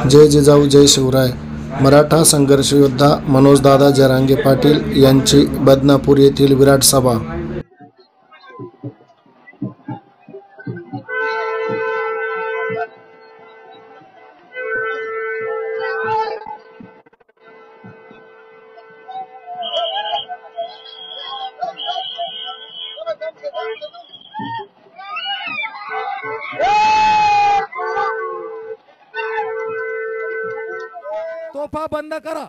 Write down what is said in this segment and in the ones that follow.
जय जिजाऊ जय शिवराय. मराठा संघर्ष योद्धा मनोजदादा जरांगे पाटील यांची बदनापूर येथील विराट सभा. तोफा बंद करा,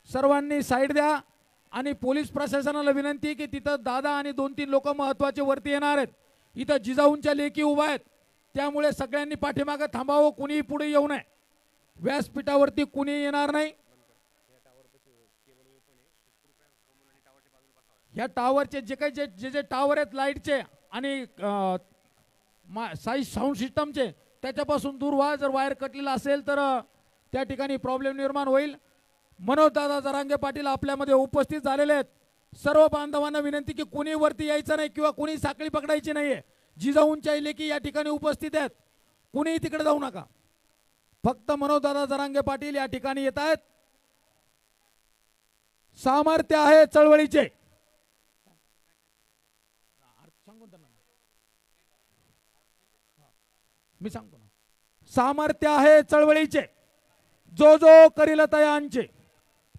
सर्वांनी साईड द्या. आणि पोलीस प्रशासनाला विनंती की तिथं दादा आणि 2-3 लोक महत्त्वाचे वरती येणार आहेत. इथं जिजाऊंच्या लेखी उभा आहेत, त्यामुळे सगळ्यांनी पाठीमागे थांबावं. कुणीही पुढे येऊ नये. व्यासपीठावरती कुणी येणार नाही. या टावरचे जे काही जे टावर आहेत लाईटचे आणि साऊंड सिस्टमचे, त्याच्यापासून दूर व्हा. जर वायर कटलेला असेल तर त्या ठिकाणी प्रॉब्लेम निर्माण होईल. मनोजदादा जरांगे पाटील आपल्यामध्ये उपस्थित झालेले आहेत. सर्व बांधवांना विनंती की कुणी वरती यायचं नाही किंवा कुणी साखळी पकडायची नाहीये. जिजाऊंच्या लेकी या ठिकाणी उपस्थित आहेत, कुणीही तिकडे जाऊ नका. फक्त मनोजदादा जरांगे पाटील या ठिकाणी येत आहेत. सामर्थ्य आहे चळवळीचे. मी सांगतो ना, सामर्थ्य आहे चळवळीचे. जो जो करील तयांचे,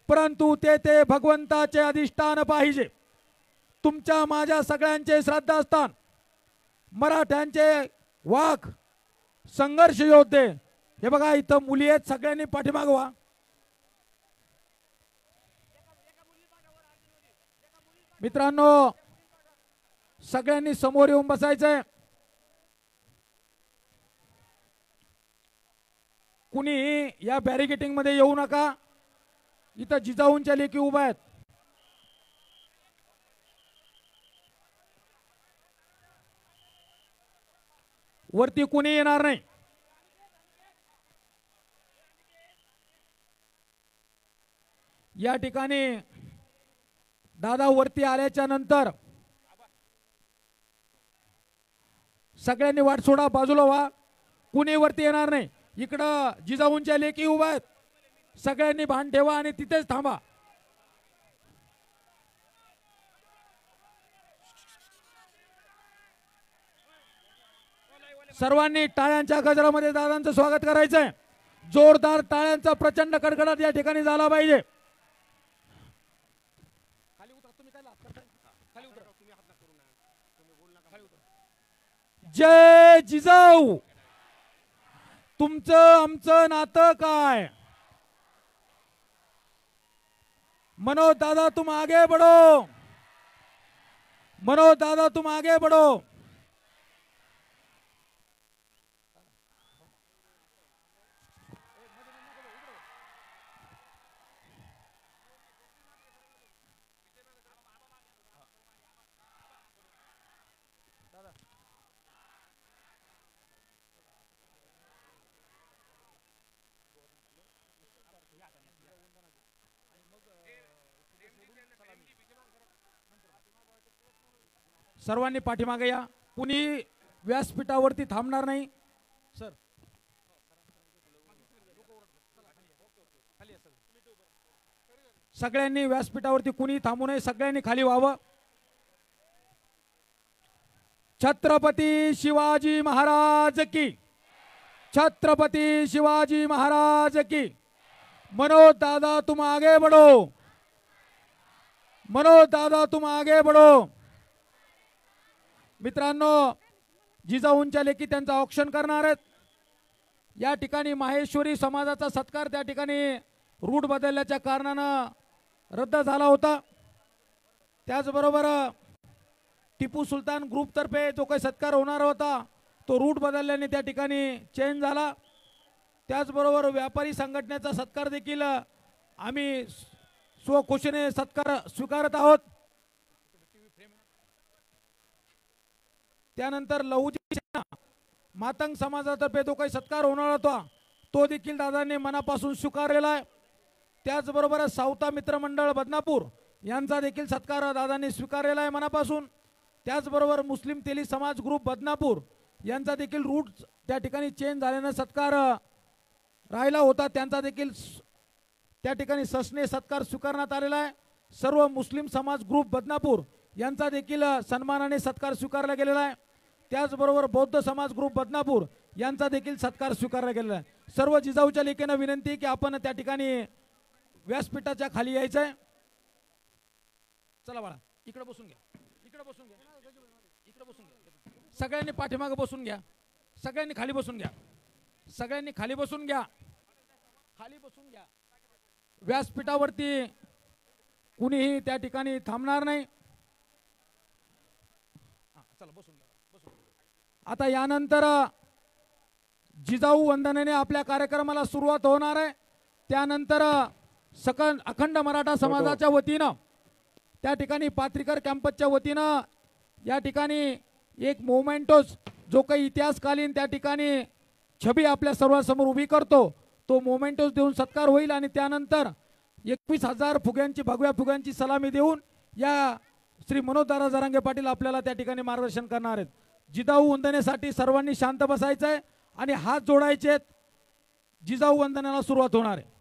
परंतु ते भगवंताचे अधिष्ठान पाहिजे. तुमच्या माझ्या सगळ्यांचे श्रद्धास्थान मराठ्यांचे वाघ संघर्ष योद्धे. हे बघा इथं मुली आहेत, सगळ्यांनी पाठीमागवा. मित्रांनो सगळ्यांनी समोर येऊन बसायचंय. कुणी या बॅरिकेटिंग मध्ये येऊ नका. इथं जिजाऊंच्या लेखी उभा आहेत. वरती कुणी येणार नाही. या ठिकाणी दादा वरती आल्याच्या नंतर सगळ्यांनी वाट सोडा, बाजूला व्हा. कुणी वरती येणार नाही. इकडं जिजाऊंच्या लेकी उभा आहेत, सगळ्यांनी भान ठेवा आणि तिथेच थांबा. सर्वांनी टाळ्यांच्या गजरामध्ये दादांचं स्वागत करायचंय. जोरदार टाळ्यांचा प्रचंड कडकडाट या ठिकाणी झाला पाहिजे. जय जिजाऊ. तुमचं आमचं नातं काय? मनोज दादा तुम आगे बढ़ो, मनोज दादा तुम आगे बढ़ो. सर्वांनी पाठीमागे या. कुणी व्यासपीठावरती थांबणार नाही. सर सगळ्यांनी व्यासपीठावरती कुणी थांबू नये. सगळ्यांनी खाली व्हावं. छत्रपती शिवाजी महाराज की, छत्रपती शिवाजी महाराज की. मनोज दादा तुम आगे बढ़ो, मनोज दादा तुम आगे बढ़ो. मित्रांनो जिजाऊंच्या लेखी त्यांचा औक्षण करणार आहेत. या ठिकाणी माहेश्वरी समाजाचा सत्कार त्या ठिकाणी रूट बदलल्याच्या कारणानं रद्द झाला होता. त्याचबरोबर टिपू सुलतान ग्रुप तर्फे जो काही सत्कार होणार होता तो रूट बदलल्याने त्या ठिकाणी चेंज झाला. त्याचबरोबर व्यापारी संघटनेचा सत्कार देखील आम्ही स्वखुशीने सत्कार स्वीकारत आहोत. त्यानंतर लहुजी मातंग समाजातर्फे जो काही सत्कार होणार होता तो देखील दादांनी मनापासून स्वीकारलेला आहे. त्याचबरोबर सावता मित्रमंडळ बदनापूर यांचा देखील सत्कार दादांनी स्वीकारलेला आहे मनापासून. त्याचबरोबर मुस्लिम तेली समाज ग्रुप बदनापूर यांचा देखील रूट त्या ठिकाणी चेंज झाल्याने सत्कार राहिला होता त्यांचा देखील त्या ठिकाणी सस्ने सत्कार स्वीकारण्यात आलेला आहे। सर्व मुस्लिम समाज ग्रुप बदनापूर यांचा देखील सन्मानाने सत्कार स्वीकारला गेलेला आहे। त्याचबरोबर बौद्ध समाज ग्रुप बदनापूर यांचा देखील सत्कार स्वीकारला गेलेला आहे। सर्व जिजाऊच्या लेखीनं विनंती आहे की आपण त्या ठिकाणी व्यासपीठाच्या खाली यायचं आहे। चला बाळा, इकडे बसून घ्या, इकडे बसून घ्या, इकडे बसून घ्या। सगळ्यांनी पाठीमागे बसून घ्या, सगळ्यांनी खाली बसून घ्या, सगळ्यांनी खाली बसून घ्या, खाली बसून घ्या। व्यासपीठावरती कुणीही त्या ठिकाणी थांबणार नाही। चला बसून घ्या, बसून घ्या। आता यानंतर जिजाऊ वंदनेने आपल्या कार्यक्रमाला सुरुवात होणार आहे। त्यानंतर सकल अखंड मराठा समाजाच्या वतीनं त्या ठिकाणी पात्रिकर कॅम्पसच्या वतीनं या ठिकाणी एक मोमेंटोज जो काही इतिहासकालीन त्या ठिकाणी छबी आपल्या सर्वांसमोर उभी करतो तो मोमेंटोज देऊन सत्कार होईल आणि त्यानंतर 21,000 फुग्यांची भगव्या फुग्यांची सलामी देऊन या श्री मनोजदादा जरांगे पाटील आपल्याला त्या ठिकाणी मार्गदर्शन करणार आहेत। जिजाऊ वंदनेसाठी सर्वांनी शांत बसायचं आहे आणि हात जोडायचे आहेत। जिजाऊ वंदनेला सुरुवात होणार आहे।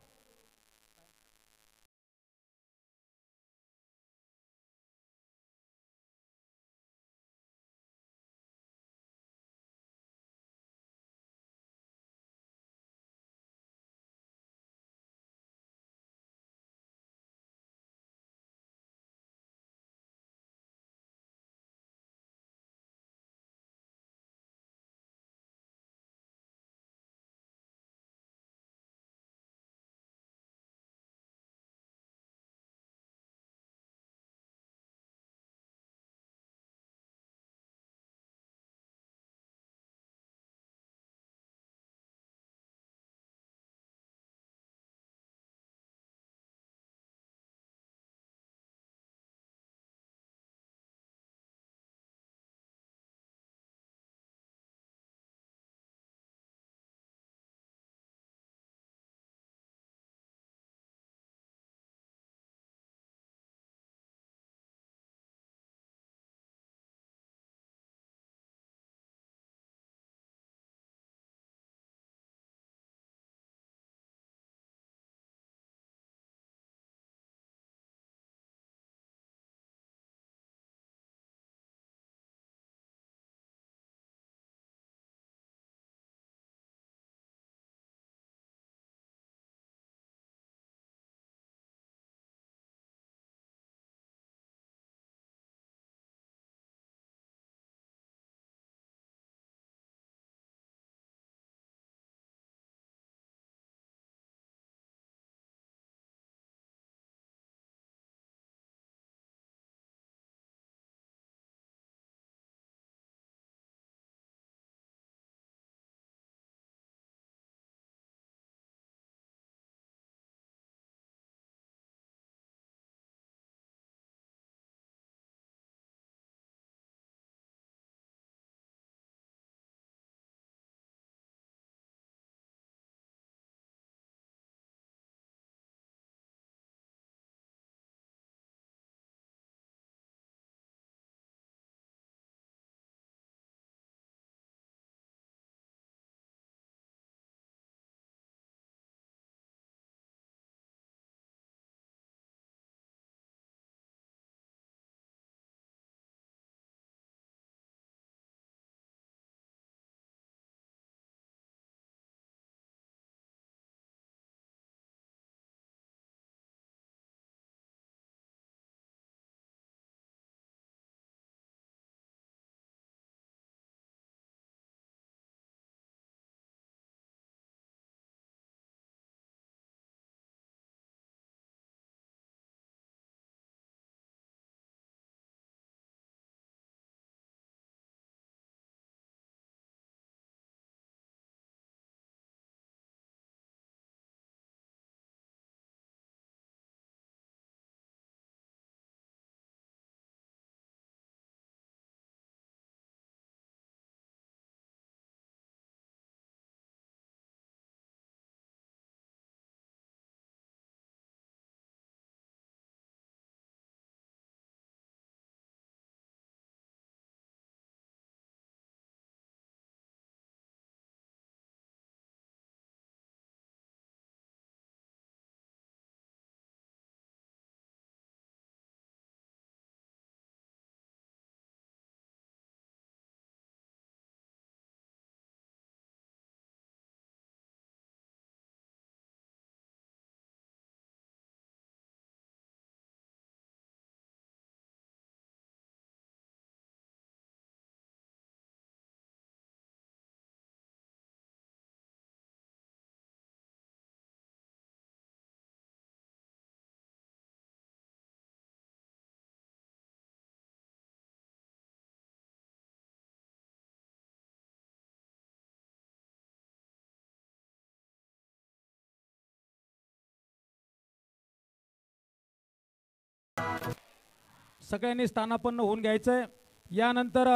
सगळ्यांनी स्थानापन्न होऊन घ्यायचंय। यानंतर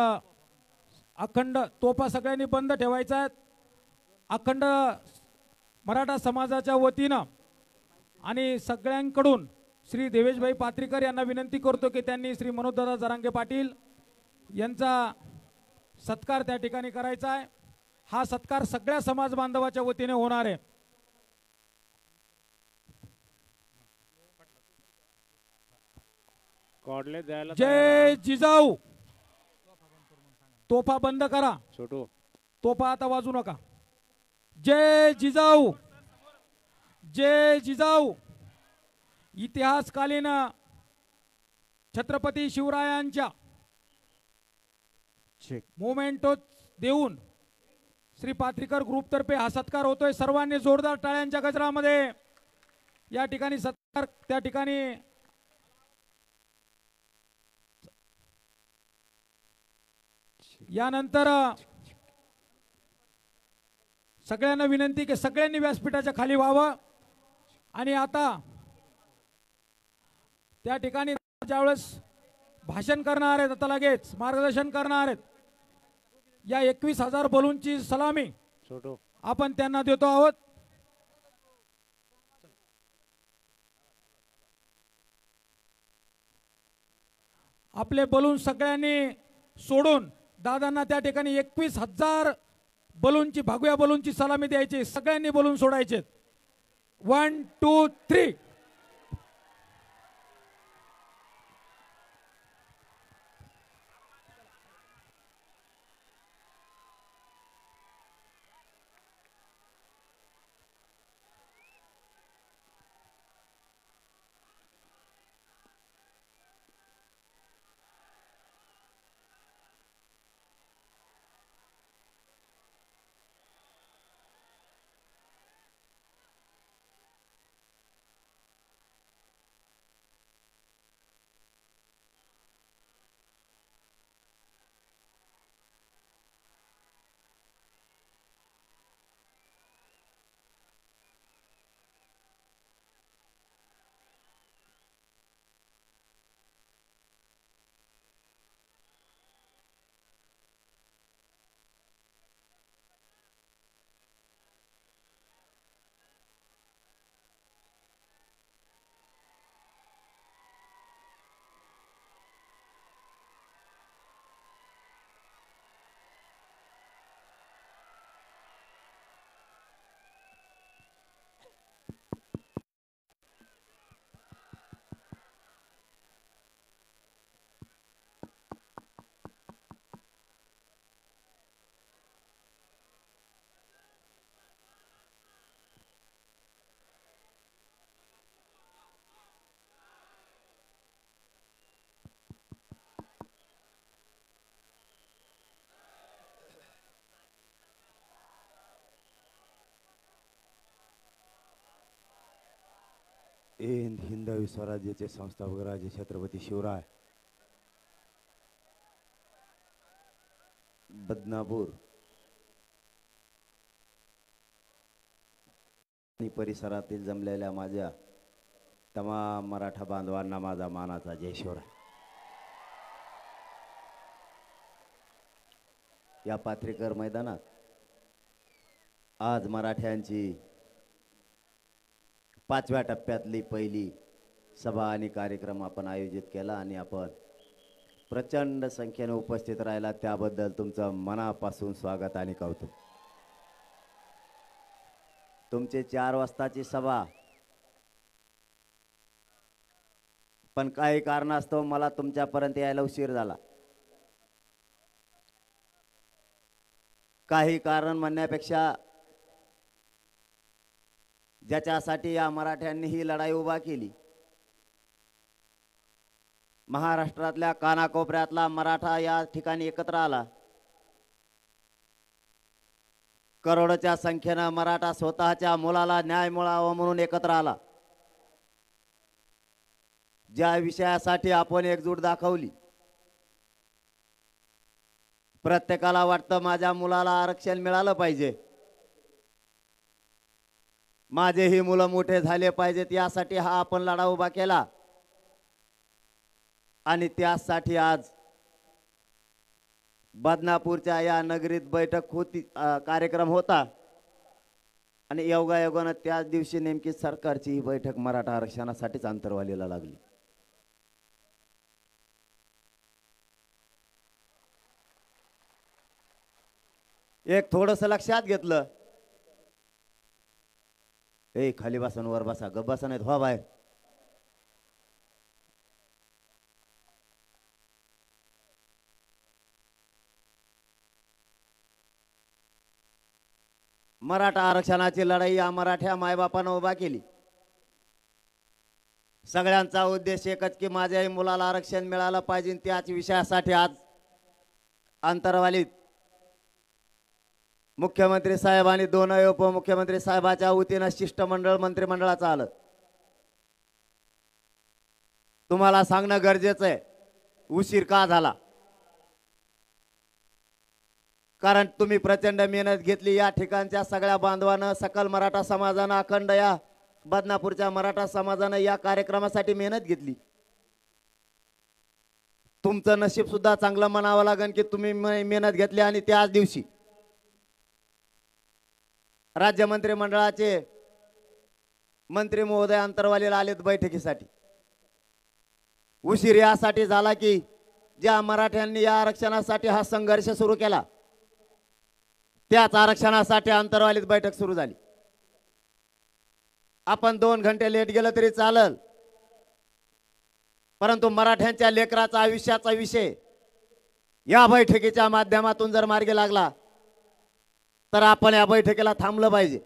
अखंड तोफा सगळ्यांनी बंद ठेवायचा आहेत। अखंड मराठा समाजाच्या वतीनं आणि सगळ्यांकडून श्री देवेशभाई पात्रीकर यांना विनंती करतो की त्यांनी श्री मनोजदादा जरांगे पाटील यांचा सत्कार त्या ठिकाणी करायचा आहे। हा सत्कार सगळ्या समाज बांधवाच्या वतीने होणार आहे। जय जिजाऊ। तोफा बंद करा, छोटू तोफा आता वाजू नका। जय जिजाऊ, जय जिजाऊ। इतिहासकालीन छत्रपती शिवरायांच्या मोमेंटो देऊन श्री पात्रीकर ग्रुप तर्फे हा सत्कार होतोय। सर्वांनी जोरदार टाळ्यांच्या गजरामध्ये या ठिकाणी सत्कार त्या ठिकाणी यानंतर सगळ्यांना विनंती की सगळ्यांनी व्यासपीठाच्या खाली व्हावं। आणि आता त्या ठिकाणी ज्यावेळेस भाषण करणार आहेत, आता लगेच मार्गदर्शन करणार आहेत, या 21,000 बलूनची सलामी छोटू आपण त्यांना देतो आहोत। आपले बलून सगळ्यांनी सोडून दादांना त्या ठिकाणी 21,000 बलूनची भगव्या बलूनची सलामी द्यायची। सगळ्यांनी बलून सोडायचे। 1 2 3। हिंदवी स्वराज्याचे संस्थापक राजे छत्रपती शिवराय बदनापूर आणि परिसरातील जमलेल्या माझ्या तमाम मराठा बांधवांना माझा मानाचा जय शिवराय। या पात्रीकर मैदानात आज मराठ्यांची 5व्या टप्प्यातली पहिली सभा आणि कार्यक्रम आपण आयोजित केला आणि आपण प्रचंड संख्येने उपस्थित राहिला त्याबद्दल तुमचं मनापासून स्वागत आणि कौतुक। तुमची 4 वाजताची सभा, पण काही कारणास्तव मला तुमच्यापर्यंत यायला उशीर झाला। काही कारण म्हणण्यापेक्षा ज्याच्यासाठी या मराठ्यांनी ही लढाई उभा केली, महाराष्ट्रातल्या कानाकोपऱ्यातला मराठा या ठिकाणी एकत्र आला। करोडोच्या संख्येने मराठा स्वतःच्या मुलाला न्याय मिळावा म्हणून एकत्र आला। ज्या विषयासाठी आपण एकजूट दाखवली, प्रत्येकाला वाटतं माझ्या मुलाला आरक्षण मिळालं पाहिजे, माझेही मुलं मोठे झाले पाहिजेत, यासाठी हा आपण लढा उभा केला। आणि त्यासाठी आज बदनापूरच्या या नगरीत बैठक होती, कार्यक्रम होता आणि योगायोगानं त्याच दिवशी नेमकी सरकारची ही बैठक मराठा आरक्षणासाठीच अंतरवालीला लागली. एक थोडस लक्षात घेतलं, ए खाली बसा वर बसा, गप बसा नाहीत व्हा बाहेर. मराठा आरक्षणाची लढाई या मराठ्या मायबापानं उभा केली. सगळ्यांचा उद्देश एकच की माझ्याही मुलाला आरक्षण मिळालं पाहिजे. त्याच विषयासाठी आज अंतरवालीत मुख्यमंत्री साहेब आणि दोनही उपमुख्यमंत्री साहेबाच्या वतीनं शिष्टमंडळ मंत्रिमंडळाचं आलं. तुम्हाला सांगणं गरजेचं आहे उशीर का झाला, कारण तुम्ही प्रचंड मेहनत घेतली. या ठिकाणच्या सगळ्या बांधवानं, सकल मराठा समाजानं, अखंड या बदनापूरच्या मराठा समाजानं या कार्यक्रमासाठी मेहनत घेतली. तुमचं नशीब सुद्धा चांगलं म्हणावं लागेल की तुम्ही मेहनत घेतली आणि त्याच दिवशी राज्य मंत्रिमंडळाचे मंत्री महोदय अंतरवालीला आलेत बैठकीसाठी. उशीर यासाठी झाला की ज्या मराठ्यांनी या आरक्षणासाठी हा संघर्ष सुरू केला त्याच आरक्षणासाठी अंतरवालीत बैठक सुरू झाली. आपण 2 घंटे लेट गेलं तरी चालल, परंतु मराठ्यांच्या लेकराचा आयुष्याचा विषय या बैठकीच्या माध्यमातून जर मार्गी लागला तर आपण या बैठकीला थांबलं पाहिजे.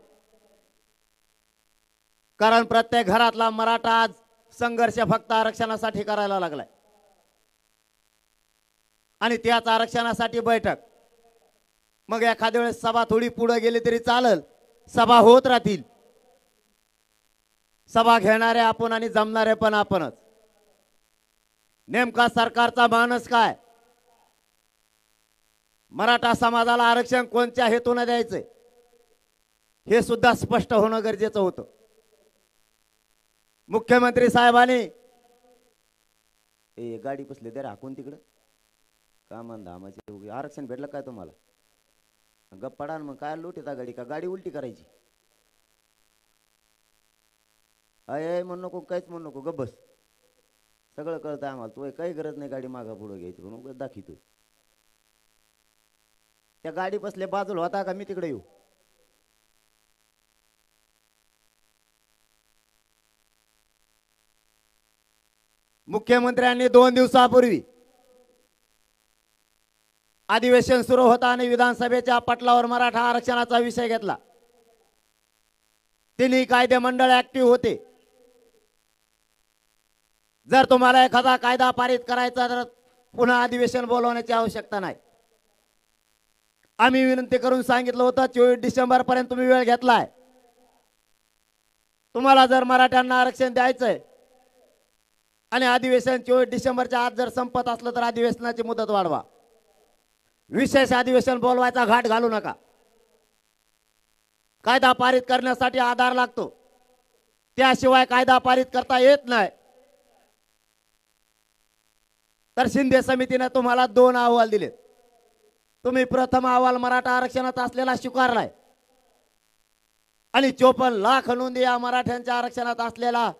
कारण प्रत्येक घरातला मराठा आज संघर्ष फक्त आरक्षणासाठी करायला लागलाय आणि त्याच आरक्षणासाठी बैठक. मग एखाद्या वेळेस सभा थोडी पुढे गेली तरी चालल, सभा होत राहतील. सभा घेणारे आपण आणि जमणारे पण आपणच. नेमका सरकारचा मानस काय, मराठा समाजाला आरक्षण कोणत्या हेतूने द्यायचंय हे सुद्धा स्पष्ट होणं गरजेचं होतं. मुख्यमंत्री साहेबांनी ए गाडी बसले दे राखून तिकडं का धामाचे आरक्षण भेटलं काय तुम्हाला, गप पडा मग काय लूट येता गाडी का गाडी उलटी करायची. अय म्हणू नको, काहीच म्हणू नको, गप बस. सगळं कळतं आम्हाला, तू काही गरज नाही गाडी मागा पुढे घ्यायची म्हणून दाखवतो. त्या गाडी बसले बाजूला होता का मी तिकडे येऊ. मुख्यमंत्र्यांनी 2 दिवसापूर्वी अधिवेशन सुरू होता आणि विधानसभेच्या पटलावर मराठा आरक्षणाचा विषय घेतला. तिन्ही कायदे मंडळ ऍक्टिव्ह होते. जर तुम्हाला एखादा कायदा पारित करायचा तर पुन्हा अधिवेशन बोलवण्याची आवश्यकता नाही. आम्ही विनंती करून सांगितलं होतं 24 डिसेंबर पर्यंत तुम्ही वेळ घेतलाय. तुम्हाला जर मराठ्यांना आरक्षण द्यायचंय आणि अधिवेशन 24 डिसेंबरच्या आत जर संपत असलं तर अधिवेशनाची मुदत वाढवा. विशेष अधिवेशन बोलवायचा घाट घालू नका. कायदा पारित करण्यासाठी आधार लागतो, त्याशिवाय कायदा पारित करता येत नाही. तर शिंदे समितीने तुम्हाला 2 अहवाल दिलेत. तुम्ही प्रथम अहवाल मराठा आरक्षणात असलेला स्वीकारलाय आणि 54 लाख नोंदी या मराठ्यांच्या आरक्षणात असलेला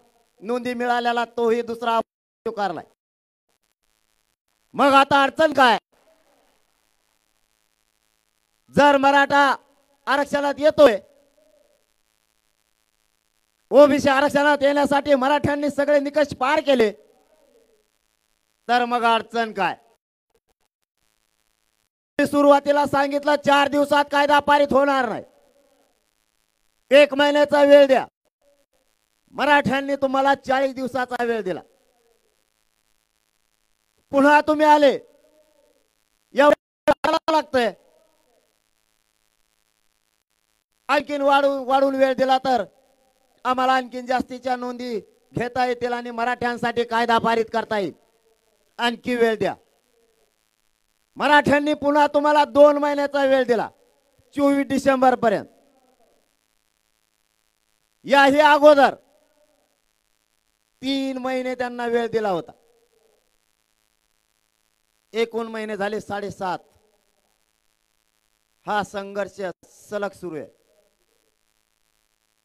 नोंदी मिळालेला तोही दुसरा स्वीकारलाय. मग आता अडचण काय, जर मराठा आरक्षणात येतोय, ओबीसी आरक्षणात येण्यासाठी मराठ्यांनी सगळे निकष पार केले, तर मग अडचण काय. सुरुवातीला सांगितलं 4 दिवसात कायदा पारित होणार नाही, 1 महिन्याचा वेळ द्या. मराठ्यांनी तुम्हाला 40 दिवसाचा वेळ दिला. पुन्हा तुम्ही आले, एवढं लागतंय. आणखीन वाढून वेळ दिला तर आम्हाला आणखीन जास्तीच्या नोंदी घेता येतील आणि मराठ्यांसाठी कायदा पारित करता येईल. आणखी वेळ द्या. मराठ्यांनी पुन्हा तुम्हाला 2 महिन्याचा वेळ दिला, 24 डिसेंबर पर्यंत. याही अगोदर 3 महिने त्यांना वेळ दिला होता. एकूण महिने झाले 7.5. हा संघर्ष सलग सुरू आहे.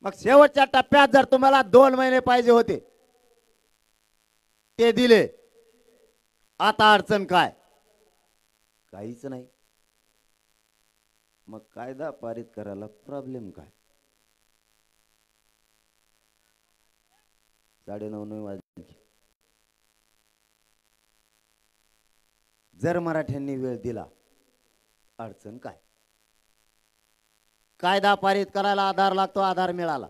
मग शेवटच्या टप्प्यात जर तुम्हाला 2 महिने पाहिजे होते ते दिले. आता अडचण काय? काहीच नाही. मग कायदा पारित करायला प्रॉब्लेम काय? 9:30 वाजले. जर मराठ्यांनी वेळ दिला, अडचण काय? कायदा पारित करायला आधार लागतो. आधार मिळाला.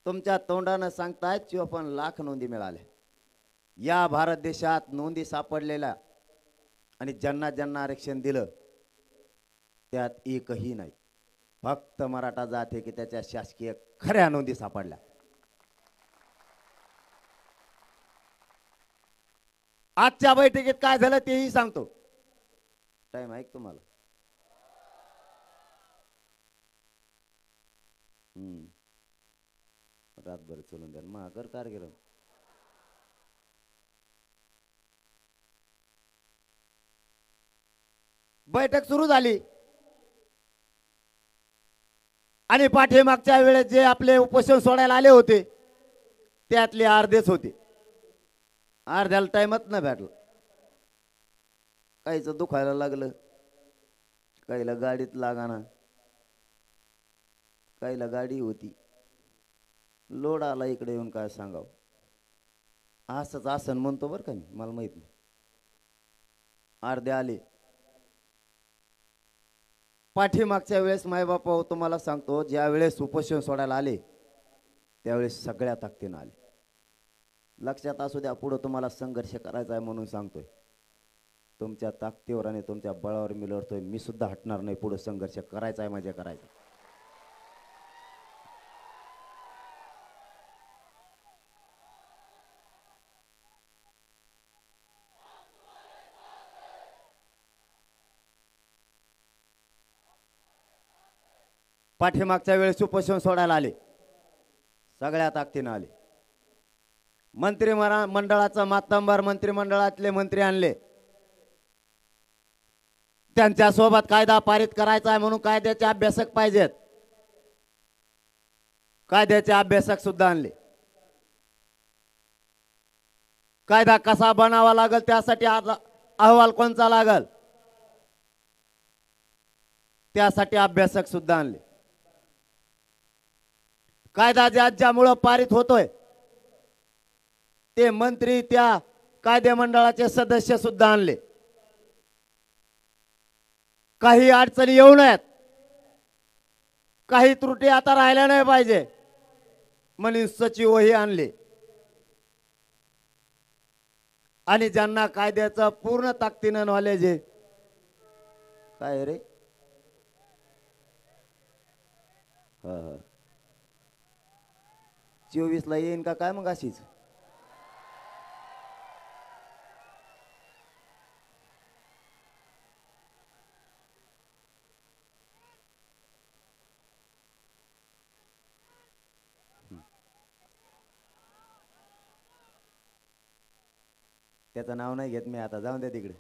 तुमच्या तोंडानं सांगतायत 54 लाख नोंदी मिळाल्या. या भारत देशात नोंदी सापडलेल्या आणि ज्यांना ज्यांना आरक्षण दिलं त्यात एकही नाही. फक्त मराठा जात आहे की त्याच्या शासकीय खऱ्या नोंदी सापडल्या. आजच्या बैठकीत काय झालं तेही सांगतो. टाइम आहे तुम्हाला? रातभर चलून द्या. माघार कारगिरम बैठक सुरू झाली आणि पाठीमागच्या वेळेस जे आपले उपोषण सोडायला आले होते त्यातले अर्धेच होते. अर्ध्याला टाइमच नाही भेटला. काहीच दुखायला लागलं, काहीला गाडीत लागाना, काहीला गाडी होती. लोड आला इकडे येऊन काय सांगाव. असंच आसन म्हणतो बरं का मी, मला माहित नाही. अर्धे आले. पाठीमागच्या वेळेस मायबापा तुम्हाला सांगतो, ज्या वेळेस उपोषण सोडायला आले त्यावेळेस सगळ्या ताकदीनं आले. लक्षात असू द्या, पुढे तुम्हाला संघर्ष करायचा आहे म्हणून सांगतोय. तुमच्या ताकदीवर आणि तुमच्या बळावर मी लढतोय. मी सुद्धा हटणार नाही. पुढे संघर्ष करायचा आहे म्हणजे करायचा. पाठीमागच्या वेळेस उपोषण सोडायला आले, सगळ्या ताकदीनं आले. मंत्रिमंडळाचा मातंबर मंत्रिमंडळातले मंत्री आणले. त्यांच्या सोबत कायदा पारित करायचा आहे म्हणून कायद्याचे अभ्यासक पाहिजेत. कायद्याचे अभ्यासक सुद्धा आणले. कायदा कसा बनावा लागल त्यासाठी अहवाल कोणचा लागल त्यासाठी अभ्यासक सुद्धा आणले. कायदा ज्यामुळे पारित होतोय ते मंत्री त्या कायदे मंडळाचे सदस्य सुद्धा आणले. काही अडचणी येऊ नयेत, काही त्रुटी आता राहिल्या नाही पाहिजे म्हणून सचिवही आणले. आणि ज्यांना कायद्याचं पूर्ण ताकदीनं नॉलेज आहे. काय रे? हा 24 ला येईन का काय मग अशीच? त्याचं नाव नाही घेत मी आता. जाऊन द्या तिकडे.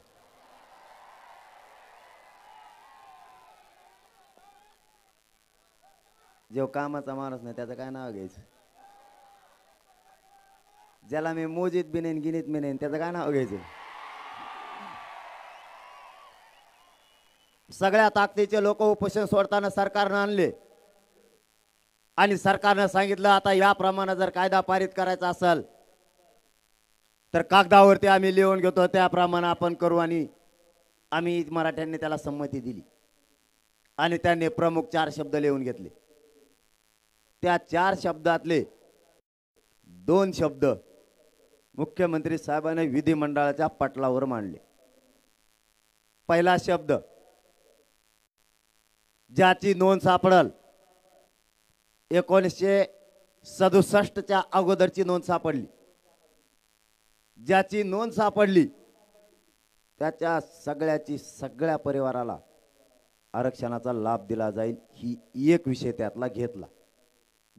जो कामाचा माणूस नाही त्याचं काय नाव घ्यायचं? ज्याला मी मोजीत बी नाही गिनीत बी नाही त्याचं काय नाव घ्यायचं? सगळ्या ताकदीचे लोक उपोषण सोडताना सरकारनं आणले आणि सरकारनं सांगितलं आता याप्रमाणे जर कायदा पारित करायचा असेल तर कागदावरती आम्ही लिहून घेतो, त्याप्रमाणे आपण करू. आणि आम्ही मराठ्यांनी त्याला संमती दिली आणि त्यांनी प्रमुख 4 शब्द लिहून घेतले. त्या 4 शब्दातले 2 शब्द मुख्यमंत्री साहेबांनी विधिमंडळाच्या पटलावर मांडले. पहिला शब्द, ज्याची नोंद सापडल 1967च्या अगोदरची नोंद सापडली, ज्याची नोंद सापडली त्याच्या सगळ्या परिवाराला आरक्षणाचा लाभ दिला जाईल. ही एक विषय त्यातला घेतला.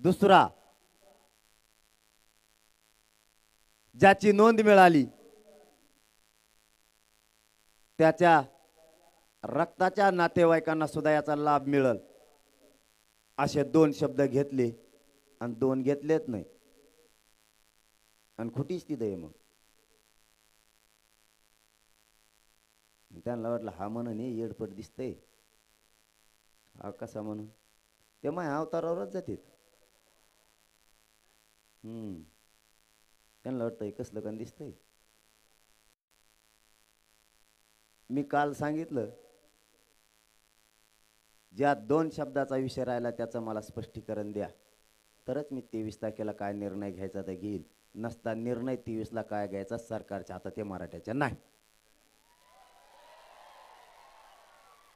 दुसरा, ज्याची नोंद मिळाली त्याच्या रक्ताच्या नातेवाईकांना सुद्धा याचा लाभ मिळेल असे 2 शब्द घेतले आणि 2 घेतलेच नाही आणि खोटीच ती दे मग त्यांना वाटलं हा म्हणून येडपट दिसतंय हा कसा म्हणून ते माझ्या अवतारावरच जातात त्यांना वाटतंय कसलं कण दिसतंय मी काल सांगितलं ज्या 2 शब्दाचा विषय राहिला त्याचं मला स्पष्टीकरण द्या तरच मी 23 तारखेला काय निर्णय घ्यायचा ते घेईल नसता निर्णय 23ला काय घ्यायचा सरकारच्या हातात ते मराठ्याच्या नाही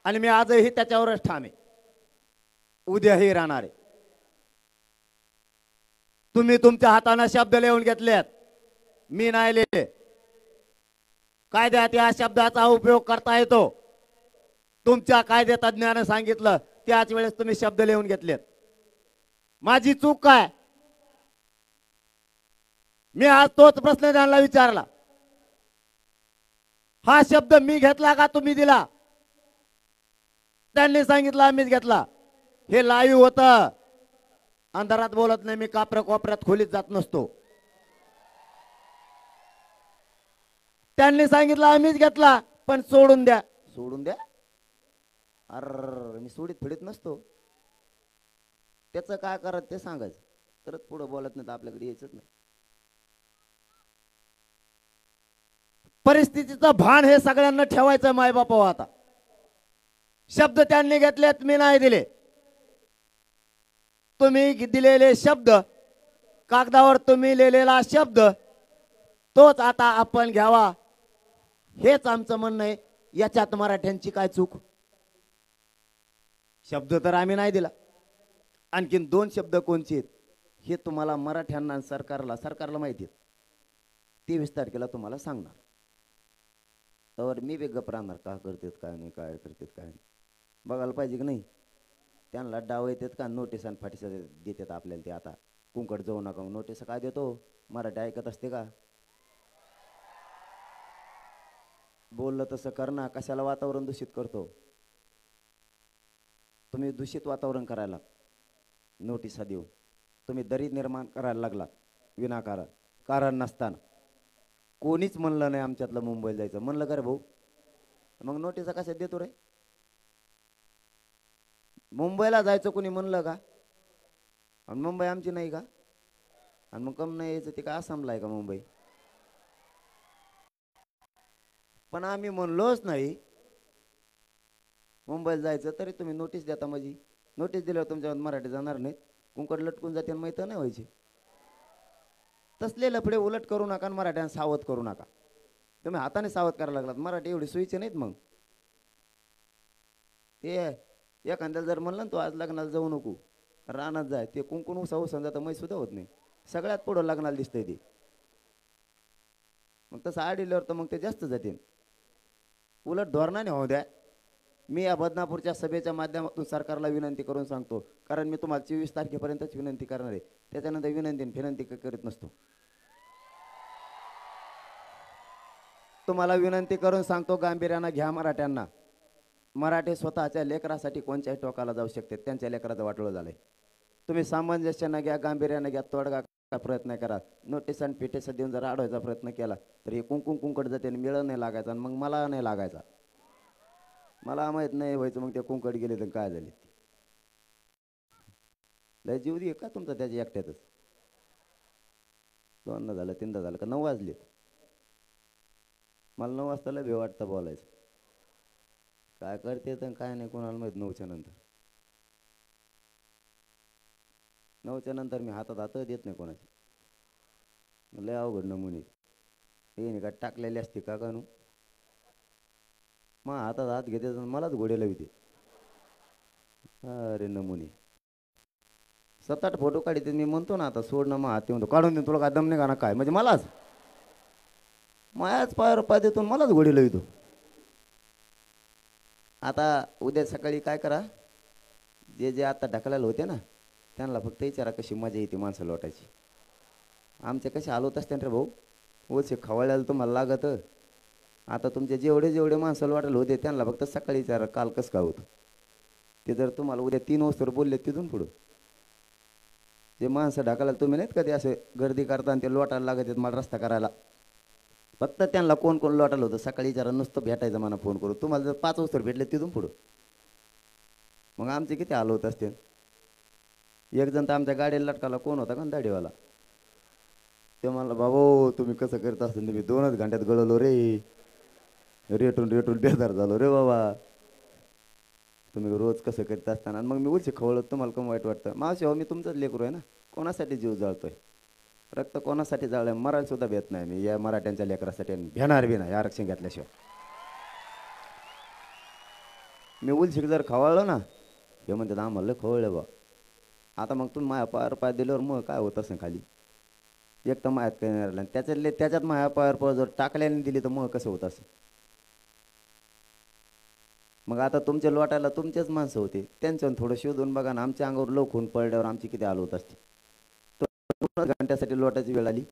आणि मी आजही त्याच्यावरच ठाम आहे उद्याही राहणार आहे तुम्ही तुमच्या हाताने शब्द लिहून घेतलेत मी नाही लिहिले कायद्यात या शब्दाचा उपयोग करता येतो तुमच्या कायदे तज्ञाने सांगितलं त्याच वेळेस तुम्ही शब्द लिहून घेतलेत माझी चूक काय मी आज तोच प्रश्न त्यांना विचारला हा शब्द मी घेतला का तुम्ही दिला त्यांनी सांगितलं आम्हीच घेतला हे लाईव्ह होतं अंधारात बोलत नाही मी कोपऱ्यात खोलीत जात नसतो त्यांनी सांगितलं आम्हीच घेतला पण सोडून द्या अर मी सोडीत फिडीत नसतो त्याचं काय करत ते सांगायचं तरच पुढे बोलत नाही तर आपल्याकडे यायचंच नाही परिस्थितीचं भान हे सगळ्यांना ठेवायचं मायबापा आता शब्द त्यांनी घेतलेत मी नाही दिले तुम्ही दिलेले शब्द कागदावर तुम्ही लिहिलेला शब्द तोच आता आपण घ्यावा हेच आमचं म्हणणं आहे याच्यात मराठ्यांची काय चूक शब्द तर आम्ही नाही दिला आणखीन 2 शब्द कोणचे आहेत हे तुम्हाला मराठ्यांना सरकारला माहिती आहे 23 तारखेला तुम्हाला सांगणार तर मी गप्प राहणार का करतात काय नाही काय करतात काय नाही बघायला पाहिजे की नाही त्यांना डाव येतात का नोटीस आणि फाटीस देतात आपल्याला ते आता कुंकड जाऊ नका नोटीस काय देतो मराठी ऐकत असते का बोललं तसं करणार कशाला वातावरण दूषित करतो तुम्ही दूषित वातावरण करायला नोटिसा देऊ तुम्ही दरी निर्माण करायला लागला विनाकारण कारण नसताना कोणीच म्हणलं नाही आमच्यातलं मुंबईला जायचं म्हणलं का रे भाऊ मग नोटिसा कशा देतो रे मुंबईला जायचं कोणी म्हणलं का आणि मुंबई आमची नाही का आणि मग कम नाही यायचं ते का आसामला आहे का मुंबई पण आम्ही म्हणलोच नाही मुंबईला जायचं तरी तुम्ही नोटीस देता माझी नोटीस दिल्यावर तुमच्या मराठी जाणार नाहीत कुंकड लटकून जाते माहीत नाही व्हायची तसले लफडे उलट करू नका आणि मराठ्यांना सावध करू नका तुम्ही हाताने सावध करायला लागलात मराठी एवढी सोयीचे नाहीत मग ते एखाद्याला जर म्हणलं तो आज लग्नाला जाऊ नको रानात जाय ते कुंकुण उसावू समजा मै सुद्धा होत नाही सगळ्यात पुढं लग्नाला दिसतंय ते मग तसं आडिल्यावर तर मग ते जास्त जाते उलट धोरणाने होऊ द्या मी या बदनापूरच्या सभेच्या माध्यमातून सरकारला विनंती करून सांगतो कारण मी तुम्हाला 24 तारखेपर्यंतच विनंती करणार आहे त्याच्यानंतर विनंती करीत नसतो तुम्हाला विनंती करून सांगतो गांभीर्यानं घ्या मराठ्यांना मराठी स्वतःच्या लेकरासाठी कोणत्याही टोकाला जाऊ शकते त्यांच्या लेकराचं वाटोळं झालंय तुम्ही सामंजस्यानं घ्या गांभीर्यानं घ्या तोडगा प्रयत्न करा नोटीस आणि पिटेस देऊन जर अडवायचा प्रयत्न केला तर हे कुंकड जाते मिळ नाही लागायचा आणि मग मला नाही लागायचा मला माहित नाही व्हायचं मग ते कुंकड गेले तर काय झाले लय जीव दे का तुमचा त्याच्या एकट्यातच 2दा झालं 3दा झालं का 9 वाजलेत मला 9 वाजता लय भे वाटतं बोलायचं काय करते तर काय नाही कोणाला माहित 9च्या नंतर 9च्या नंतर मी हातात देत नाही कोणाची लय अवघड नमुने हे नाही का टाकलेली असते का कानू मग हातात हात घेते मलाच घोडे लावते अरे नमुने 7-8 फोटो काढते मी म्हणतो ना आता सोड ना मग हात म्हणतो काढून देतो तुला काय दम नाही का ना काय म्हणजे मलाच मायाच पायावर पाय देतो मलाच घोडे लावतो आता उद्या सकाळी काय करा जे आता ढकलायला होते ना त्यांना फक्त विचारा कशी मजा येते माणसं लोटायची आमचे कसे हालवत असते रे भाऊ ओचे खवळ्याला तुम्हाला लागत आता तुमचे जेवढे जेवढे माणसाला वाटेल होते त्यांना फक्त सकाळी विचारा काल कसं काय होतं ते. जर तुम्हाला उद्या 3 वाजता बोलले तिथून पुढं जे माणसं ढाकायला तुम्ही नाहीत कधी असे गर्दी करता आणि ते लोटायला लागत आहेत मला रस्ता करायला. फक्त त्यांना कोण कोण लोटायला होतं सकाळी विचारा, नुसतं भेटायचं मला फोन करू. तुम्हाला जर 5 वाजता भेटले तिथून पुढं मग आमचे किती हाल होत असते. एक जण तर आमच्या गाडीला लटकाला कोण होता का दाढीवाला, ते म्हणला बाबा तुम्ही कसं करत असता, तुम्ही 2च घंट्यात गळवलो रे, रेटून रेटून बेजार झालो रे बाबा, तुम्ही रोज कसं करीत असताना. मग मी उलशी खवळत तुम्हाला कम वाईट वाटतं. मावशी हो मी तुमचंच लेकरू आहे ना, कोणासाठी जीव जाळतोय, रक्त कोणासाठी जाळलं मरायला सुद्धा भेट नाही मी या मराठ्यांच्या लेकरासाठी, भेणार बी नाही आरक्षण घेतल्याशिवाय. मी उलशीक जर खवळलं ना हे म्हणतात आम्हाला खवळलं बा. आता मग तुम्ही माया पायावर पाय दिल्यावर मग काय होत असेल खाली, एक तर मायात काही नाही राहिलं, त्याच्यात माया पायावर पाय जर टाकल्याने दिली तर मग कसं होत असेल. मग आता तुमच्या लोटायला तुमचेच माणसं होते, त्यांच्यावर थोडं शोधून बघा ना. आमच्या अंगावर लोक होऊन पडल्यावर आमची किती हाल होत असते. तर 2 घंट्यासाठी लोटायची वेळ आली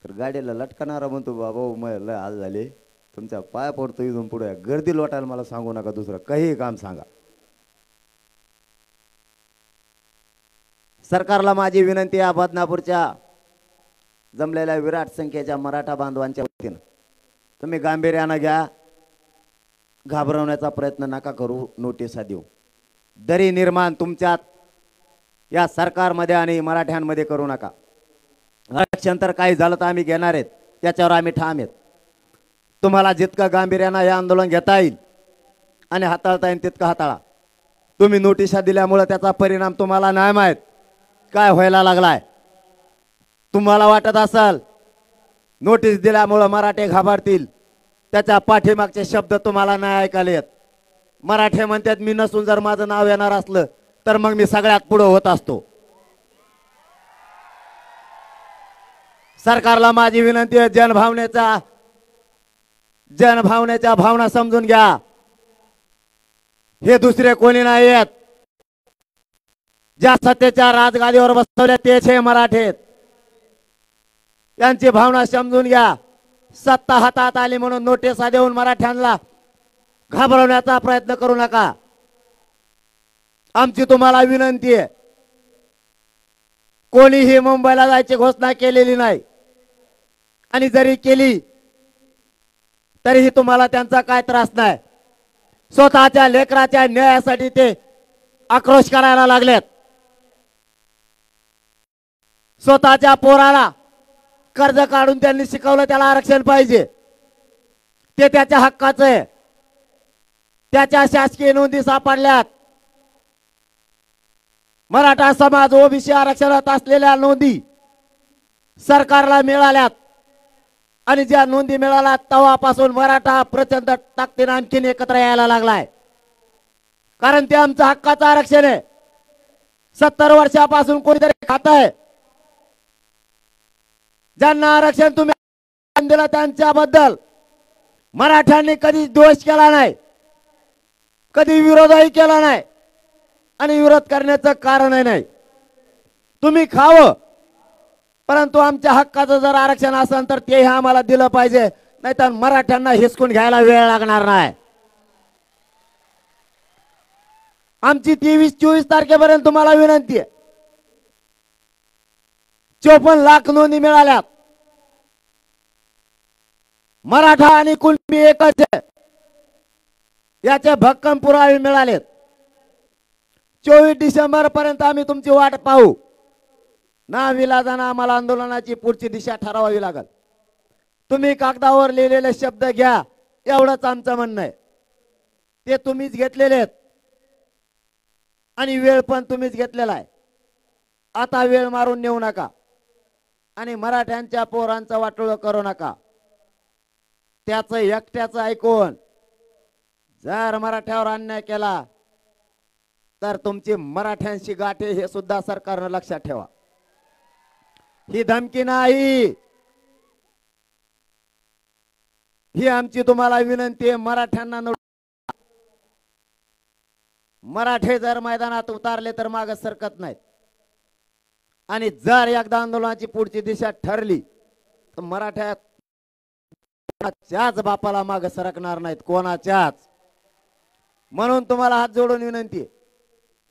तर गाडीला लटकणारा म्हणतो बाबा मग लय हाल झाले, तुमच्या पाया पडतो इथून पुढे गर्दी लोटायला मला सांगू नका, दुसरं काही काम सांगा. सरकारला माझी विनंती आहे, बदनापूरच्या जमलेल्या विराट संख्येच्या मराठा बांधवांच्या वतीनं तुम्ही गांभीर्यानं घ्या, घाबरवण्याचा प्रयत्न नका करू, नोटिसा देऊ. दरी निर्माण तुमच्यात या सरकारमध्ये आणि मराठ्यांमध्ये करू नका. आरक्षण तर काही झालं तर आम्ही घेणार आहेत, त्याच्यावर आम्ही ठाम आहेत. तुम्हाला जितकं गांभीर्यानं हे आंदोलन घेता येईल आणि हाताळता येईल तितकं हाताळा. तुम्ही नोटिसा दिल्यामुळे त्याचा परिणाम तुम्हाला नाही माहीत काय व्हायला लागलाय. तुम्हाला वाटत असेल नोटीस दिल्यामुळं मराठे घाबरतील, त्याच्या पाठीमागचे शब्द तुम्हाला नाही ऐकायला येत. मराठे म्हणतात मी नसून जर माझं नाव येणार असलं तर मग मी सगळ्यात पुढे होत असतो. सरकारला माझी विनंती आहे, जनभावनेच्या भावना समजून घ्या. हे दुसरे कोणी नाही आहेत. ज्या सत्तेच्या राजगादीवर बसवले तेच हे मराठे, त्यांची भावना समजून घ्या. सत्ता हातात आली म्हणून नोटिसा देऊन मराठ्यांना घाबरवण्याचा प्रयत्न करू नका. आमची तुम्हाला विनंती आहे, कोणीही मुंबईला जायची घोषणा केलेली नाही आणि जरी केली तरीही तुम्हाला त्यांचा काय त्रास नाही. स्वतःच्या लेकराच्या न्यायासाठी ते आक्रोश करायला लागलेत. स्वतःच्या पोराला कर्ज काढून त्यांनी शिकवलं त्याला आरक्षण पाहिजे, ते त्याच्या हक्काचं आहे. त्याच्या शासकीय नोंदी सापडल्यात. मराठा समाज ओबीसी आरक्षणात असलेल्या नोंदी सरकारला मिळाल्यात आणि ज्या नोंदी मिळाल्या तेव्हापासून मराठा प्रचंड ताकदीने आणखीन एकत्र यायला लागलाय. कारण ते आमचं हक्काचं आरक्षण आहे. 70 वर्षापासून कोणीतरी खात आहे. ज्यांना आरक्षण तुम्ही दिलं त्यांच्याबद्दल मराठ्यांनी कधी दोष केला नाही, कधी विरोधही केला नाही आणि विरोध करण्याचं कारणही नाही. तुम्ही खावं, परंतु आमच्या हक्काचं जर आरक्षण असेल तर तेही आम्हाला दिलं पाहिजे, नाहीतर मराठ्यांना हिसकून घ्यायला वेळ लागणार नाही. आमची 23-24 तारखेपर्यंत तुम्हाला विनंती आहे. 54 लाख नोंदी मिळाल्यात. मराठा आणि कुणबी एकच आहे याचे भक्कम पुरावे मिळालेत. 24 डिसेंबर पर्यंत आम्ही तुमची वाट पाहू. ना विलाजानं आम्हाला आंदोलनाची पुढची दिशा ठरवावी लागेल. तुम्ही कागदावर लिहिलेले शब्द घ्या, एवढंच आमचं म्हणणं आहे. ते तुम्हीच घेतलेले आहेत आणि वेळ पण तुम्हीच घेतलेला आहे. आता वेळ मारून नेऊ नका आणि मराठ्यांच्या पोरांचं वाटोळं करू नका. त्याचं एकट्याचं ऐकून जर मराठ्यावर अन्याय केला तर तुमची मराठ्यांशी गाठे हे सुद्धा सरकारनं लक्षात ठेवा. ही धमकी नाही, ही आमची तुम्हाला विनंती आहे. मराठ्यांना मराठे जर मैदानात उतारले तर मागे सरकत नाहीत आणि जर एकदा आंदोलनाची पुढची दिशा ठरली तर मराठ्यात कोणाच्याच बापाला माग सरकणार नाहीत, कोणाच्याच. म्हणून तुम्हाला हात जोडून विनंती आहे,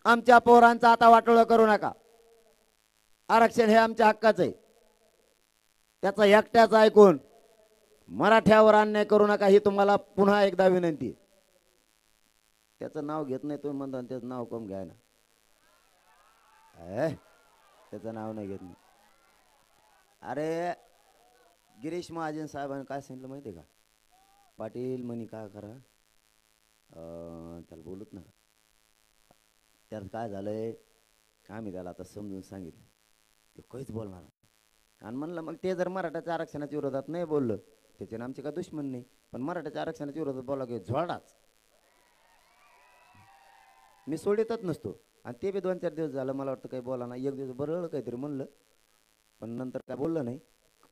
आमच्या पोरांचा आता वाटोळं करू नका. आरक्षण हे आमच्या हक्काचं आहे, त्याचा एकट्याचा ऐकून मराठ्यावर अन्याय करू नका ही तुम्हाला पुन्हा एकदा विनंती. त्याचं नाव घेत नाही तुम्ही म्हणता, त्याचं नाव कम घ्या ना. त्याचं नाव नाही घेत मी. अरे गिरीश महाजन साहेबांनी काय सांगितलं माहिती आहे का? पाटील म्हणी काय करा, त्याला बोलत नका. त्यात काय झालंय आम्ही त्याला आता समजून सांगितलं, ते काहीच बोलणार. आणि म्हणलं मग ते जर मराठाच्या आरक्षणाच्या विरोधात नाही बोललं, त्याचे आमचे काय दुश्मन नाही, पण मराठाच्या आरक्षणाच्या विरोधात बोला की झोडाच मी सोडितच नसतो. आणि ते बी 2-4 दिवस झालं मला वाटतं काही बोला ना. एक दिवस बरं काहीतरी म्हणलं, पण नंतर काय बोललं नाही.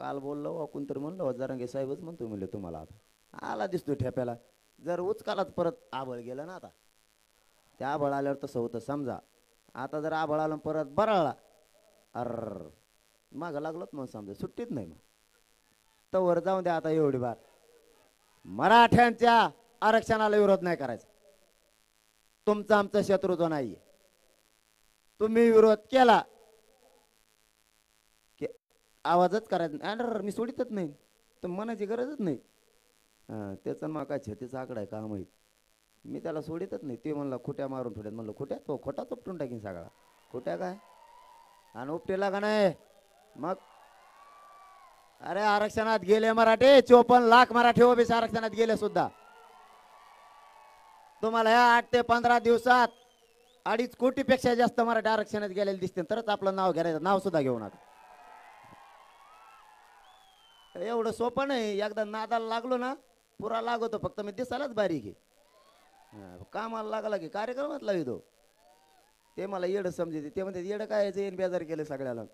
काल बोललो वाकून तर म्हणलं जरांगे साहेबच म्हणतो, म्हणलं तुम्हाला आता आला दिसतो ठेप्याला. जर उचकालाच परत आबळ गेलं ना, आता त्या आबळ आल्यावर तसं होतं समजा. आता जर आबळ आलं परत बरळला, मागं लागलोच मग समजा सुट्टीत नाही. मग तर वर जाऊन द्या. आता एवढी बार मराठ्यांच्या आरक्षणाला विरोध नाही करायचा. तुमचा आमचा शत्रुत्व नाहीये. तुम्ही विरोध केला की आवाजच करायचा. मी सोडितच नाही, तर मनाची गरजच नाही. त्याचं मग काय छतीचा आकडा आहे का माहीत. मी त्याला सोडितच नाही. ते म्हणलं खोट्या मारून ठेवल्यात. म्हणलं खोट्या, तो खोटाच उपटून टाकीन सगळा. खोट्या काय आणि उपटेला का नाही मग. अरे आरक्षणात गेले मराठे, 54 लाख मराठे ओबीसी आरक्षणात गेले सुद्धा. तुम्हाला या 8 ते 15 दिवसात 2.5 कोटीपेक्षा जास्त मराठी आरक्षणात गेलेले दिसते, तरच आपलं नाव घ्यायचं. नाव सुद्धा घेऊ नका. एवढं सोपं नाही. एकदा नादाला लागलो ना पुरा लागतो. फक्त मी दिसायलाच बारीक आहे. कामाला लागला की कार्यक्रमात लावितो. ते मला येडं समजते. ते म्हणते येडं काय येईन बेजार केलं सगळ्याला.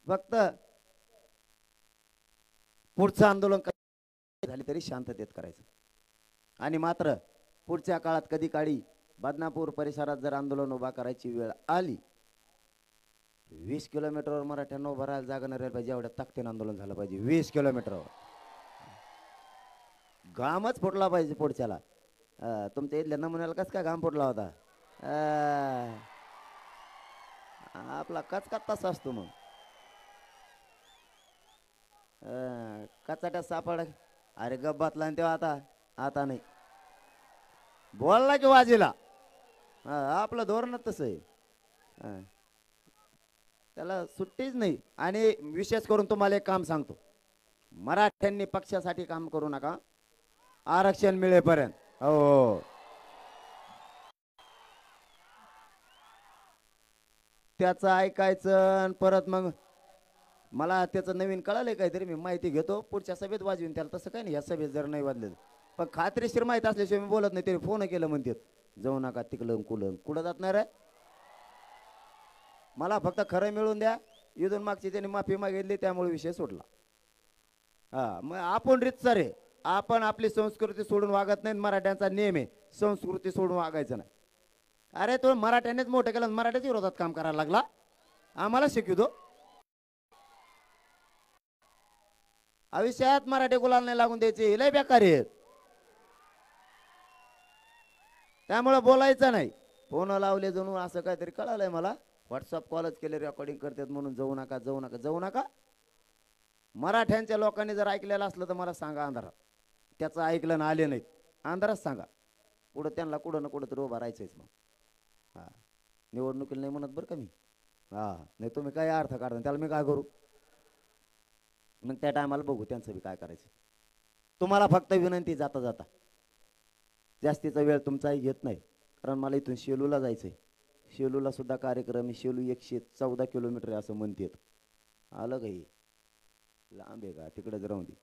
फक्त पुढचं आंदोलन झाले तरी शांततेत करायचं. आणि मात्र पुढच्या काळात कधी काळी बदनापूर परिसरात जर आंदोलन उभा करायची वेळ आली, 20 किलोमीटरवर मराठ्यांना उभं राहायला जागा नाही राहिली पाहिजे. एवढ्या ताकदीनं आंदोलन झालं पाहिजे. 20 किलोमीटरवर घामच फुटला पाहिजे पुढच्याला. तुमच्या इथल्या नमुन्याला कस काय घाम फुटला होता? आपला कचकात तसा असतो. मग कचाट्यात सापड. अरे गब्बातला तेव्हा आता नाही बोलला की वाजेला. आपलं धोरणच तसं आहे. त्याला सुट्टीच नाही. आणि विशेष करून तुम्हाला एक काम सांगतो, मराठ्यांनी पक्षासाठी काम करू नका आरक्षण मिळेपर्यंत. हो, त्याचं ऐकायचं. परत मग मला त्याचं नवीन कळालंय काहीतरी, मी माहिती घेतो पुढच्या सभेत वाजवीन त्याला. तसं काही नाही, या सभेत जर नाही वाजले पण खात्रीशीर माहिती असल्याशिवाय मी बोलत नाही. त्याने फोन केलं म्हणतात जाऊ नका तिकडं कुठं जात नाही रे. मला फक्त खरं मिळून द्या. इथून मागची त्यांनी माफी मागितली त्यामुळे विषय सोडला. मग आपण रीतसर आहे. आपण आपली संस्कृती सोडून वागत नाही. मराठ्यांचा नियम आहे संस्कृती सोडून वागायचं नाही. अरे तो मराठ्यानेच मोठं केलं, मराठ्याच्या विरोधात काम करायला लागला. आम्हाला शिकवतो. आयुष्यात मराठी गुलाल नाही लागून द्यायचे, लय बेकार आहेत. त्यामुळे बोलायचं नाही. फोन लावले जणू असं काहीतरी कळालंय मला. व्हॉट्सअप कॉलच केले, रेकॉर्डिंग करतात म्हणून जाऊ नका जाऊ नका जाऊ नका. मराठ्यांच्या लोकांनी जर ऐकलेलं असलं तर मला सांगा अंधारात. त्याचं ऐकलं ना आले नाहीत अंधारात सांगा. पुढं त्यांना कुठं ना कुठं तर उभं राहायचंच. मग निवडणुकीला नाही म्हणत बरं का मी. नाही तुम्ही काय अर्थ काढता त्याला मी काय करू. मग त्या टायमाला बघू त्यांचं बी काय करायचं. तुम्हाला फक्त विनंती जाता जाता, जास्तीचा वेळ तुमचाही घेत नाही, कारण मला इथून शेलूला जायचंय. शेलूला सुद्धा कार्यक्रम. शेलू 114 किलोमीटर असं म्हणतात. आलं काही लांब आहे का? तिकडेच राहून दे.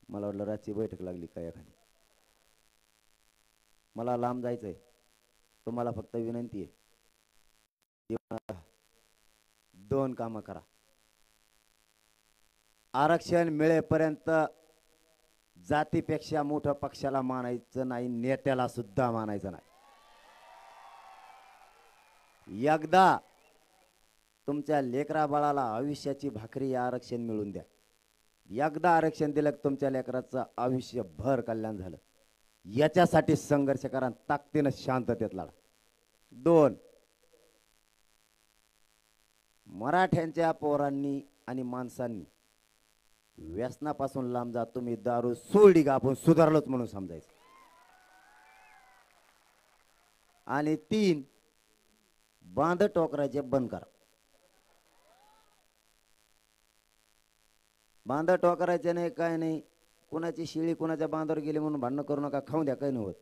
मला वाटलं रातची बैठक लागली काय एखादी. मला लांब जायचंय. तुम्हाला फक्त विनंती आहे, 2 कामं करा. आरक्षण मिळेपर्यंत जातीपेक्षा मोठं पक्षाला मानायचं नाही, नेत्याला सुद्धा मानायचं नाही. एकदा तुमच्या लेकरा बाळाला आयुष्याची भाकरी आरक्षण मिळून द्या. एकदा आरक्षण दिलं की तुमच्या लेकराचं आयुष्यभर कल्याण झालं. याच्यासाठी संघर्ष करा, ताकदीनं शांततेत लढा. 2, मराठ्यांच्या पोरांनी आणि माणसांनी व्यसनापासून लांब जा. तुम्ही दारू सोडली का आपण सुधारलोच म्हणून समजायचं. आणि 3, बांध टोकराचे बंद करा. बांध टोकरायचे नाही, काय नाही. कुणाची शिळी कुणाच्या बांधावर गेली म्हणून भांडणं करू नका. खाऊन द्या, काही नाही होत.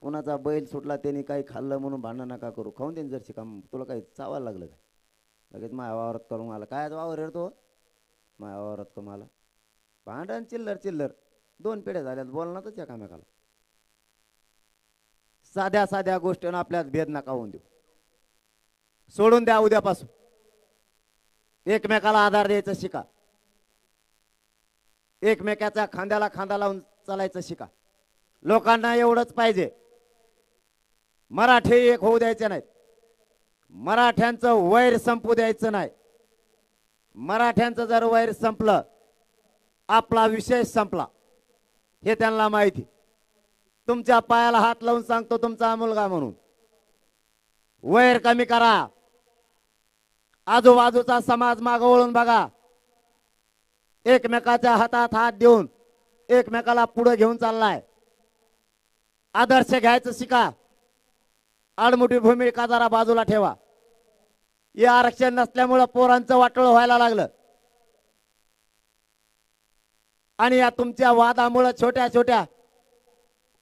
कुणाचा बैल सुटला त्यांनी काही खाल्लं म्हणून भांडणं नका करू. खाऊन देईन जर शिकाम. तुला काही चावायला लागलं काय? लगेच माझ्या वावरात करून मला काय वावर येतो माझ्या वावरात का मला भांडण चिल्लर चिल्लर. 2 पिढ्या झाल्यात बोलणारच एकामेकाला. साध्या साध्या गोष्टीनं आपल्यात भेद नका होऊन देऊ. सोडून द्या उद्यापासून. एकमेकाला आधार द्यायचं शिका. एकमेकाच्या खांद्याला खांदा लावून चालायचं शिका. लोकांना एवढंच पाहिजे, मराठी एक होऊ द्यायचे नाहीत. मराठ्यांचं वैर संपू द्यायचं नाही. मराठ्यांचं जर वैर संपलं, आपला विषय संपला हे त्यांना माहिती. तुमच्या पायाला हात लावून सांगतो तुमचा मुलगा म्हणून, वैर कमी करा. आजूबाजूचा समाज मागं वळून बघा. एकमेकाच्या हातात हात देऊन एकमेकाला पुढे घेऊन चाललाय. आदर्श घ्यायचं शिका. आडमुठी भूमिका जरा बाजूला ठेवा. हे आरक्षण नसल्यामुळे पोरांचं वाटोळ व्हायला लागलं आणि या तुमच्या वादामुळे छोट्या छोट्या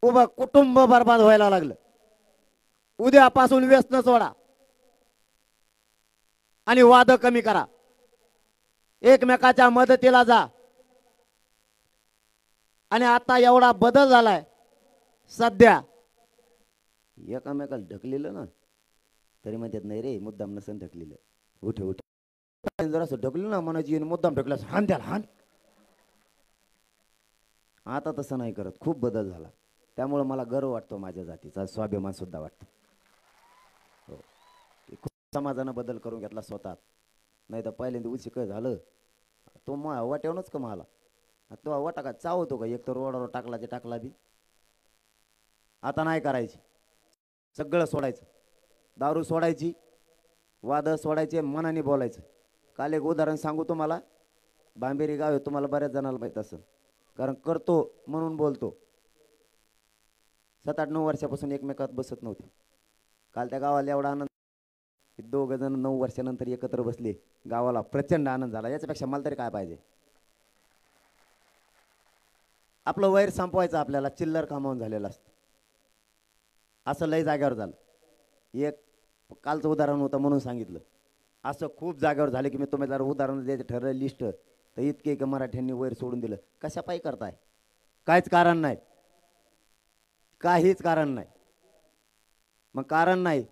उभं कुटुंब बर्बाद व्हायला लागलं. उद्यापासून व्यसन सोडा आणि वाद कमी करा. एकमेकाच्या मदतीला जा. आणि आता एवढा बदल झालाय सध्या, एकमेकाला ढकलेलं ना तरी म्हणतात नाही रे मुद्दाम नसन ढकलेलं. उठे उठे जर असं ढकलं ना मनाची मुद्दाम ढकल्यास हान द्याल हान. आता तसं नाही करत. खूप बदल झाला. त्यामुळे मला गर्व वाटतो, माझ्या जातीचा स्वाभिमान सुद्धा वाटतो. हो, खूप समाजानं बदल करून घेतला स्वतः. नाही तर पहिल्यांदा उशी काय झालं तो मग वाट्यावरच का मला तो वाटा का चावतो का एक तर रोडावर टाकला ते टाकला बी. आता नाही करायची. सगळं सोडायचं. दारू सोडायची, वाद सोडायचे, मनाने बोलायचं. काल एक उदाहरण सांगू तुम्हाला. बांबेरी गाव आहे, तुम्हाला बऱ्याच जणाला माहीत असेल, कारण करतो म्हणून बोलतो. 7-8-9 वर्षापासून एकमेकात बसत नव्हते. काल त्या गावाला एवढा आनंद, 2 जण 9 वर्षानंतर एकत्र बसले. गावाला प्रचंड आनंद झाला. याच्यापेक्षा मला तरी काय पाहिजे. आपलं वैर संपवायचं आपल्याला. चिल्लर कामावून झालेलं असतं. असं लय जाग्यावर झालं. एक कालचं उदाहरण होतं म्हणून सांगितलं. असं खूप जागेवर झालं की मी तुम्हाला जर उदाहरण द्यायचं ठरलं लिस्ट तर इतके की मराठ्यांनी वैर सोडून दिलं. कशा पायी करताय? काहीच कारण नाही. काहीच कारण नाही. मग कारण नाही,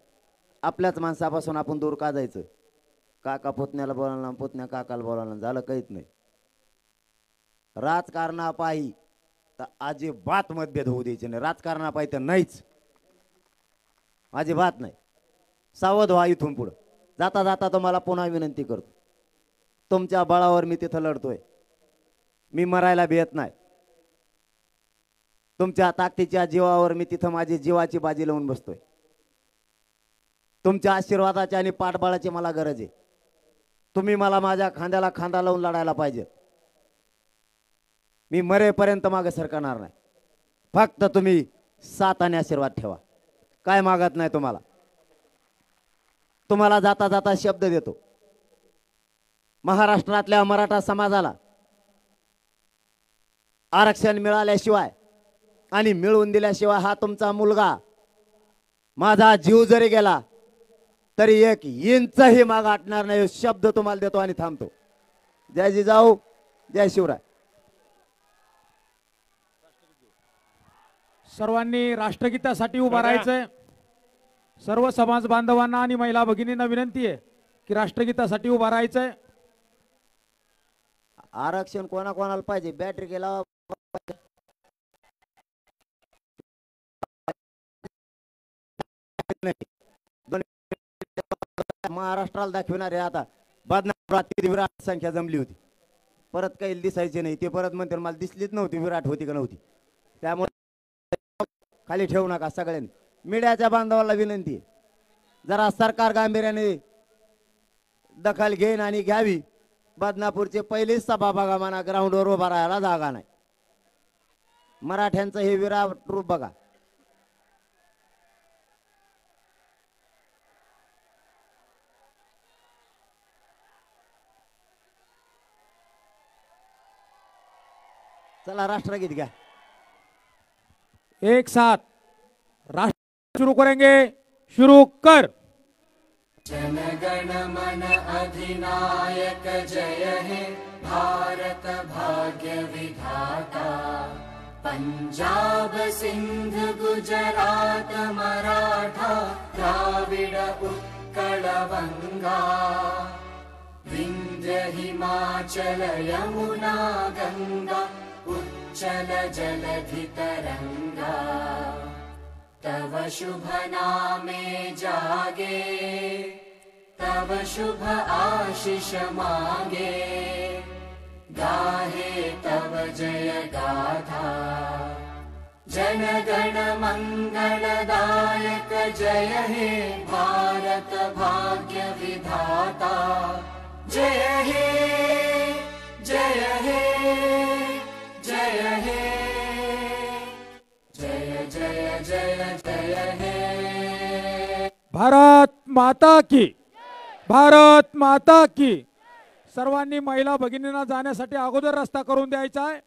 आपल्याच माणसापासून आपण दूर का जायचं? काका पुतण्याला बोलायला, पुतण्या काकाला बोलायला, झालं काहीच नाही. राजकारणापायी तर अजिबात मतभेद होऊ द्यायचे नाही. राजकारणापायी तर नाहीच, अजिबात नाही. सावध व्हा इथून पुढं. जाता जाता तुम्हाला पुन्हा विनंती करतो, तुमच्या बळावर मी तिथं लढतोय. मी मरायला भेट नाही. तुमच्या ताकदीच्या जीवावर मी तिथं माझी जीवाची बाजी लावून बसतोय. तुमच्या आशीर्वादाची आणि पाठबळाची मला गरज आहे. तुम्ही मला माझ्या खांद्याला खांदा लावून लढायला पाहिजे. मी मरेपर्यंत मागे सरकणार नाही. फक्त तुम्ही साथ आणि आशीर्वाद ठेवा. काय मागत नाही तुम्हाला. तुम्हाला जाता जाता शब्द देतो, महाराष्ट्रातल्या मराठा समाजाला आरक्षण मिळाल्याशिवाय आणि मिळवून दिल्याशिवाय हा तुमचा मुलगा, माझा जीव जरी गेला तरी 1 इंचही माग हटणार नाही. शब्द तुम्हाला देतो आणि थांबतो. जय जिजाऊ, जय शिवराय. सर्वांनी राष्ट्रगीतासाठी उभा राहायचंय. सर्व समाज बांधवांना आणि महिला भगिनींना विनंती आहे की राष्ट्रगीतासाठी उभा राहायचंय. आरक्षण कोणाकोणाला पाहिजे? बॅटरी गेला महाराष्ट्राला दाखविणारे आता बदनापुरात विराट संख्या जमली होती. परत काही दिसायचे नाही. ते परत म्हणते मला दिसलीच नव्हती, विराट होती का नव्हती. त्यामुळे खाली ठेवू नका सगळ्यांनी. मीडियाच्या बांधवाला विनंती आहे, जरा सरकार गांभीर्याने दखल घेईन आणि घ्यावी. बदनापूरचे पहिलीच सभा बघा म्हणा, ग्राउंडवर उभा राहायला जागा नाही. मराठ्यांचं हे विराट रूप बघा. चला राष्ट्रगीत घ्या. एक साथ राष्ट्र शुरू करेंगे. शुरू कर. जनगण मन अधिनायक जय हे भारत भाग्य विधाता. पंजाब सिंध गुजरात मराठा द्राविड उत्कल बंगा. विंध्य हिमाचल यमुना गंगा उच्चल जलधि तरंगा. तव शुभ नामे जागे, तव शुभ आशीष मांगे. गाहे तव जय गाथा. जनगण मंगलदायक जय हे भारत भाग्य विधाता. जय हे जय हे जय हे जय जय जय जय हे. भारत माता की, भारत माता की. सर्वांनी महिला भगिनींना जाण्यासाठी अगोदर रस्ता करून द्यायचा आहे.